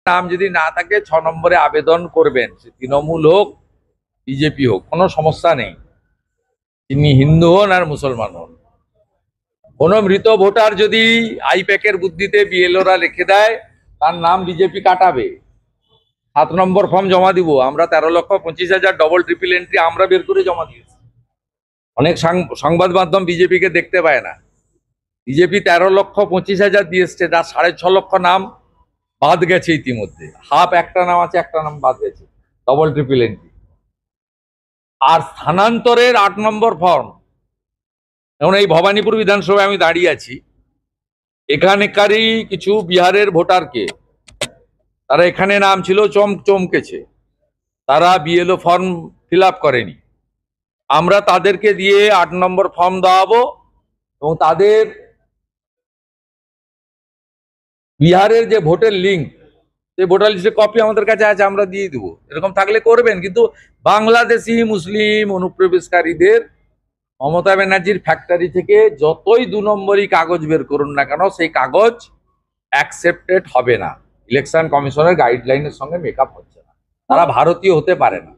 নাম যদি না থাকে 6 নম্বরে আবেদন করবেন, সে তৃণমূল হোক বিজেপি হোক, কোনো সমস্যা নেই। তিনি হিন্দু হন আর মুসলমান হন। কোনো মৃত ভোটার যদি আইপ্যাকের বুদ্ধিতে বিএলওরা লিখে দেয় তার নাম বিজেপি কাটাবে। 7 নম্বর ফর্ম জমা দিব আমরা, 13,25,000 ডবল ট্রিপল এন্ট্রি আমরা বের করে জমা দিয়েছি। অনেক সংবাদ মাধ্যম বিজেপিকে দেখতে পায় না। বিজেপি 13,25,000 দিয়েছে, যার 6.5 লক্ষ নাম বাদ গেছে ইতিমধ্যে। হাফ একটা নাম আছে, একটা নাম বাদ গেছে, ডবল ট্রিপল এন্ট্রি। আর স্থানান্তরের 8 নম্বর ফর্ম, এখন এই ভবানীপুর বিধানসভায় আমি দাঁড়িয়ে আছি, এখানকারই কিছু বিহারের ভোটারকে তারা এখানে নাম ছিল চমকেছে, তারা বিএলও ফর্ম ফিল আপ করেনি। আমরা তাদেরকে দিয়ে 8 নম্বর ফর্ম দেওয়াবো এবং তাদের বিহারের যে ভোটের লিঙ্ক, সেই ভোটার লিস্টের কপি আমাদের কাছে আছে, আমরা দিয়ে দেবো। এরকম থাকলে করবেন, কিন্তু বাংলাদেশি মুসলিম অনুপ্রবেশকারীদের মমতা ব্যানার্জির ফ্যাক্টরি থেকে যতই 2 নম্বরই কাগজ বের করুন না কেন, সেই কাগজ অ্যাকসেপ্টেড হবে না। ইলেকশন কমিশনের গাইডলাইনের সঙ্গে মেকআপ হচ্ছে না, তারা ভারতীয় হতে পারে না।